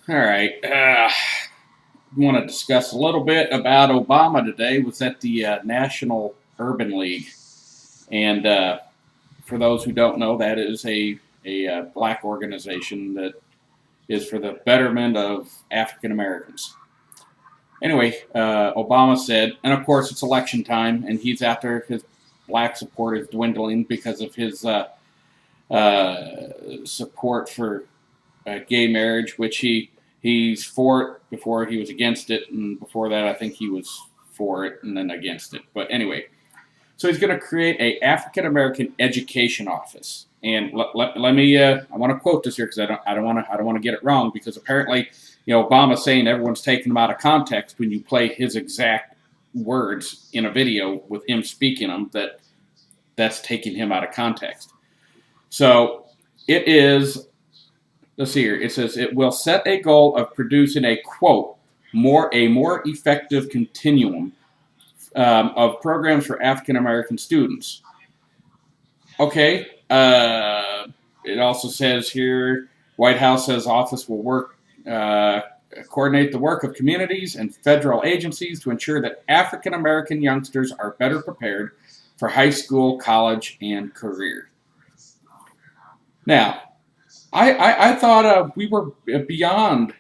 All right. Want to discuss a little bit about Obama today. Was at the National Urban League, and for those who don't know, that is a black organization that is for the betterment of African Americans. Anyway, Obama said, and of course it's election time, and he's after his black support is dwindling because of his support for gay marriage, which he's for it before he was against it, and before that I think he was for it and then against it. But anyway, so he's going to create a African American education office. And let me I want to quote this here because I don't want to get it wrong, because apparently Obama's saying everyone's taking them out of context when you play his exact words in a video with him speaking them, that's taking him out of context. So it is, let's see here. It says it will set a goal of producing a quote more effective continuum of programs for African American students. Okay. It also says here, White House says office will work coordinate the work of communities and federal agencies to ensure that African American youngsters are better prepared for high school, college, and career. Now, I thought we were beyond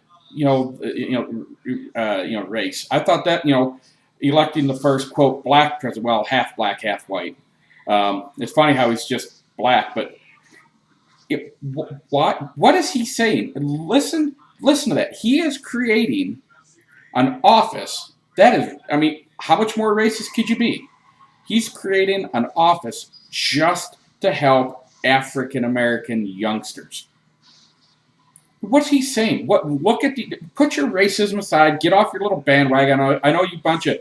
race. I thought that electing the first quote black president, well, half black, half white. It's funny how he's just black, but what is he saying? Listen to that. He is creating an office that is, I mean, how much more racist could you be? He's creating an office just to help African American youngsters. What's he saying? Put your racism aside. Get off your little bandwagon. I know you bunch of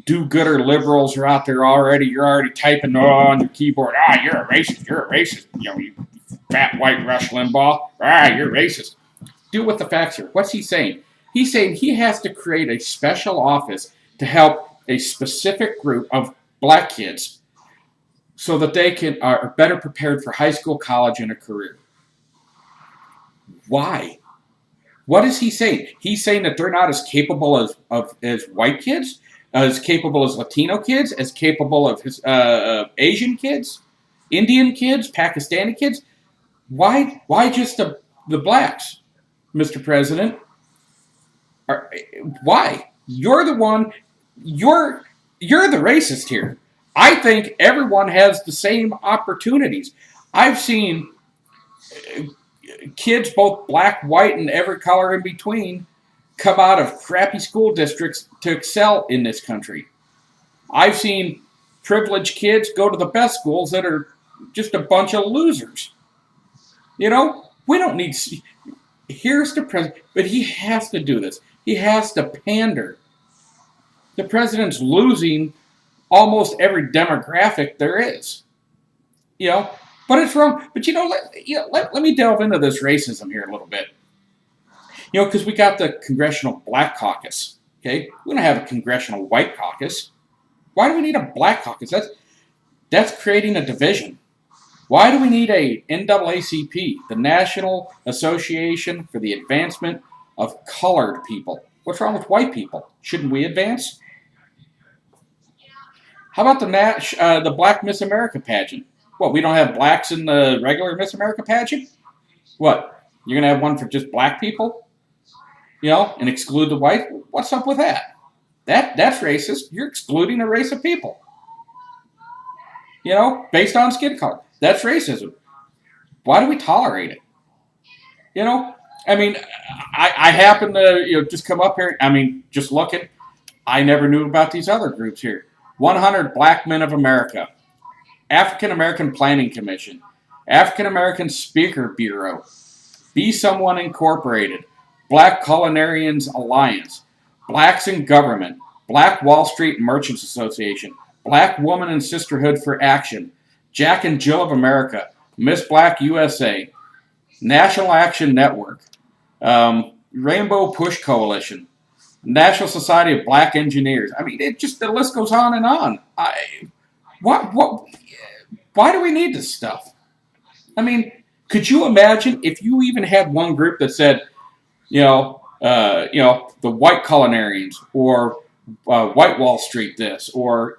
do-gooder liberals are out there already. You're already typing on your keyboard. You're a racist. You're a racist. You fat white Rush Limbaugh. You're racist. Do what the facts are. What's he saying? He's saying he has to create a special office to help a specific group of black kids so that they are better prepared for high school, college, and a career. Why? What is he saying? He's saying that they're not as capable as white kids, as capable as Latino kids, as capable of his Asian kids, Indian kids, Pakistani kids. Why just the blacks, Mr. President? Why? You're the one. You're the racist here. I think everyone has the same opportunities. I've seen kids, both black, white, and every color in between, come out of crappy school districts to excel in this country. I've seen privileged kids go to the best schools that are just a bunch of losers. We don't need. Here's the president, but he has to do this. He has to pander. The president's losing almost every demographic there is. But it's wrong. But let me delve into this racism here a little bit. Because we got the Congressional Black Caucus. Okay, we don't have a Congressional White Caucus. Why do we need a Black Caucus? That's creating a division. Why do we need a NAACP, the National Association for the Advancement of Colored People? What's wrong with white people? Shouldn't we advance? How about the Black Miss America pageant? What, we don't have blacks in the regular Miss America pageant? What, you're going to have one for just black people? And exclude the white? What's up with that? That's racist. You're excluding a race of people. Based on skin color. That's racism. Why do we tolerate it? I mean, I happen to just come up here. I mean, just looking. I never knew about these other groups here. 100 Black Men of America. African American Planning Commission, African American Speaker Bureau, Be Someone Incorporated, Black Culinarians Alliance, Blacks in Government, Black Wall Street Merchants Association, Black Woman and Sisterhood for Action, Jack and Jill of America, Miss Black USA, National Action Network, Rainbow Push Coalition, National Society of Black Engineers. I mean, the list goes on and on. Why do we need this stuff? I mean, could you imagine if you even had one group that said, The white culinarians or white Wall Street this or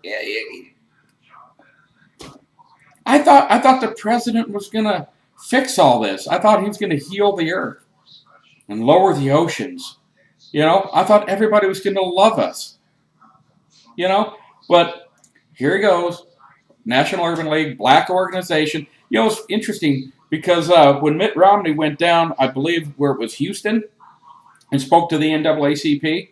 I thought the president was gonna fix all this. I thought he was gonna heal the earth and lower the oceans. I thought everybody was gonna love us. But here he goes. National Urban League, black organization. It's interesting because when Mitt Romney went down, I believe where it was Houston, and spoke to the NAACP,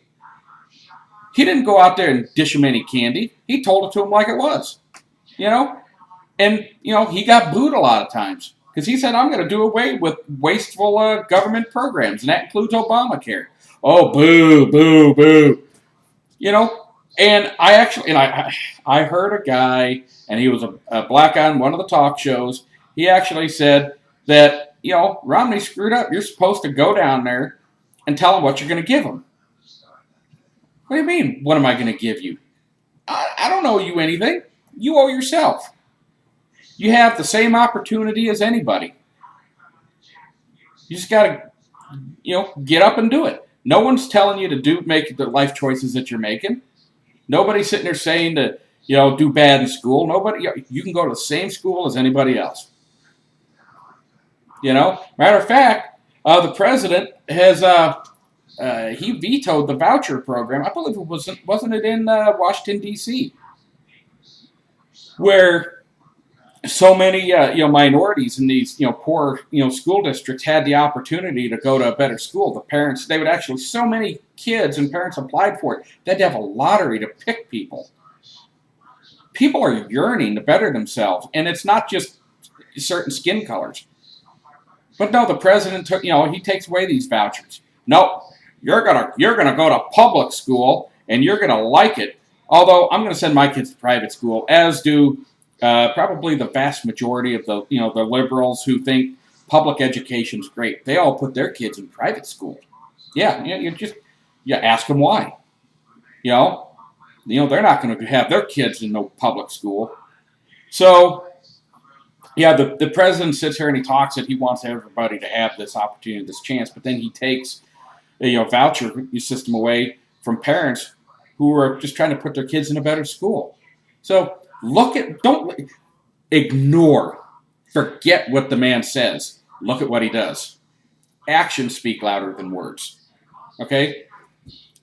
he didn't go out there and dish him any candy. He told it to him like it was. And he got booed a lot of times because he said, "I'm going to do away with wasteful government programs, and that includes Obamacare." Oh, boo, boo, boo. And I heard a guy, and he was a black guy on one of the talk shows. He actually said that Romney screwed up. You're supposed to go down there and tell him what you're going to give him. What do you mean? What am I going to give you? I don't owe you anything. You owe yourself. You have the same opportunity as anybody. You just got to, get up and do it. No one's telling you to make the life choices that you're making. Nobody's sitting there saying to, do bad in school. Nobody. You can go to the same school as anybody else. Matter of fact, the president has he vetoed the voucher program. I believe wasn't it in Washington D.C. where so many minorities in these poor school districts had the opportunity to go to a better school. The parents, they would actually, so many kids and parents applied for it. They had to have a lottery to pick people. People are yearning to better themselves, and it's not just certain skin colors. But no, the president took, he takes away these vouchers. No, you're gonna go to public school and you're gonna like it. Although I'm gonna send my kids to private school, as do probably the vast majority of the the liberals who think public education is great. They all put their kids in private school. Yeah, you ask them why. They're not going to have their kids in no public school. So, yeah, the president sits here and he talks that he wants everybody to have this opportunity, this chance, but then he takes a voucher system away from parents who are just trying to put their kids in a better school. So don't ignore, forget what the man says. Look at what he does. Actions speak louder than words. Okay?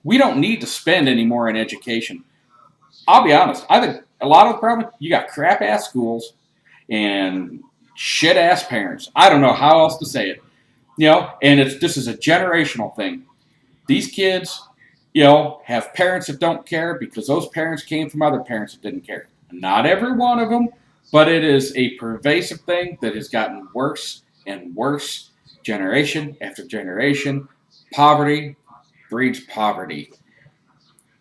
We don't need to spend any more in education. I'll be honest. I think a lot of the problem, you got crap-ass schools and shit-ass parents. I don't know how else to say it. And this is a generational thing. These kids, have parents that don't care because those parents came from other parents that didn't care. Not every one of them, but it is a pervasive thing that has gotten worse and worse generation after generation. Poverty breeds poverty.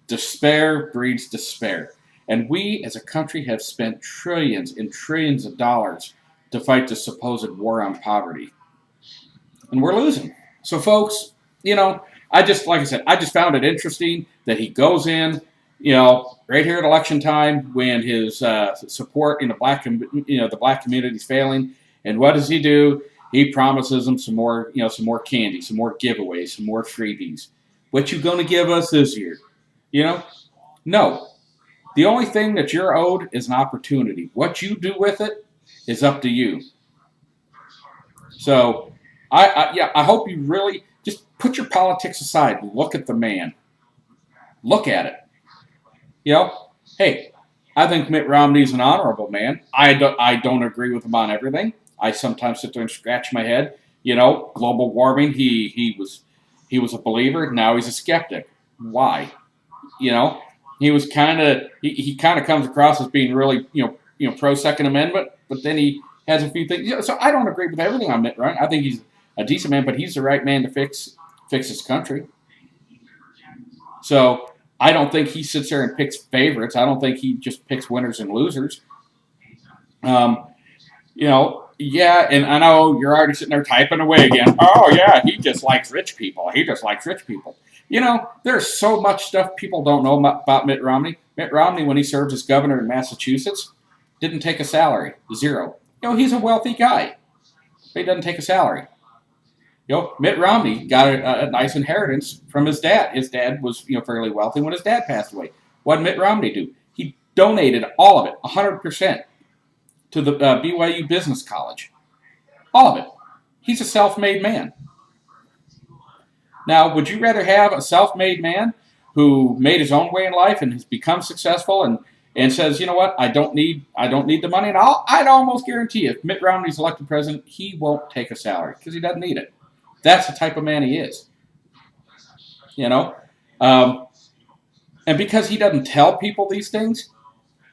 Despair breeds despair. And we as a country have spent trillions and trillions of dollars to fight the supposed war on poverty. And we're losing. So folks, like I said, I just found it interesting that he goes in, right here at election time when his support in the black community is failing. And what does he do? He promises them some more candy, some more giveaways, some more freebies. What you going to give us this year? No. The only thing that you're owed is an opportunity. What you do with it is up to you. So, I hope you really just put your politics aside. Look at the man. Look at it. Hey, I think Mitt Romney's an honorable man. I don't agree with him on everything. I sometimes sit there and scratch my head. Global warming. He was a believer. Now he's a skeptic. Why? He was he kind of comes across as being really pro Second Amendment, but then he has a few things. So I don't agree with everything on Mitt Romney. I think he's a decent man, but he's the right man to fix his country. So I don't think he sits there and picks favorites. I don't think he just picks winners and losers. Yeah, and I know you're already sitting there typing away again. Oh, yeah, he just likes rich people. There's so much stuff people don't know about Mitt Romney. Mitt Romney, when he served as governor in Massachusetts, didn't take a salary. Zero. He's a wealthy guy, but he doesn't take a salary. Mitt Romney got a nice inheritance from his dad. His dad was fairly wealthy when his dad passed away. What did Mitt Romney do? He donated all of it, 100%, to the BYU Business College. All of it. He's a self-made man. Now, would you rather have a self-made man who made his own way in life and has become successful and says, you know what, I don't need the money, and I'd almost guarantee you, if Mitt Romney's elected president, he won't take a salary because he doesn't need it. That's the type of man he is. You know, um, and because he doesn't tell people these things,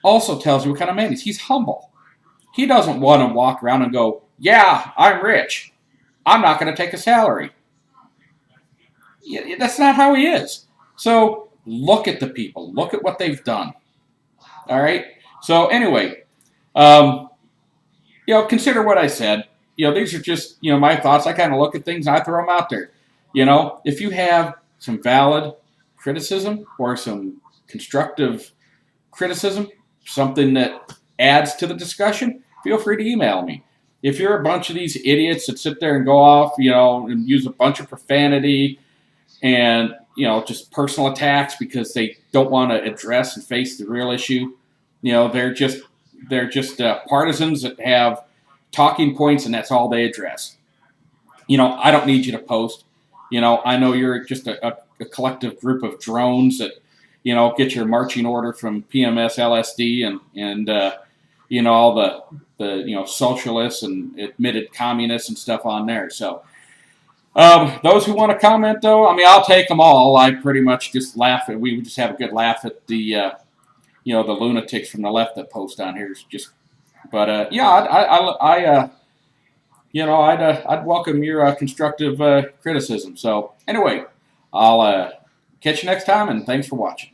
also tells you what kind of man he is. He's humble. He doesn't want to walk around and go, yeah, I'm rich. I'm not going to take a salary. Yeah, that's not how he is. So look at the people. Look at what they've done. All right. So anyway, um, consider what I said. These are just my thoughts. I kind of look at things and I throw them out there. If you have some valid criticism or some constructive criticism, something that adds to the discussion, feel free to email me. If you're a bunch of these idiots that sit there and go off, and use a bunch of profanity and just personal attacks because they don't want to address and face the real issue, they're just partisans that have talking points and that's all they address. I don't need you to post. I know you're just a collective group of drones that get your marching order from PMS LSD and all the socialists and admitted communists and stuff on there. So those who want to comment, though, I mean, I'll take them all. I pretty much just laugh at. We would just have a good laugh at the the lunatics from the left that post on here. It's just, but yeah, I'd welcome your constructive criticism. So anyway, I'll catch you next time, and thanks for watching.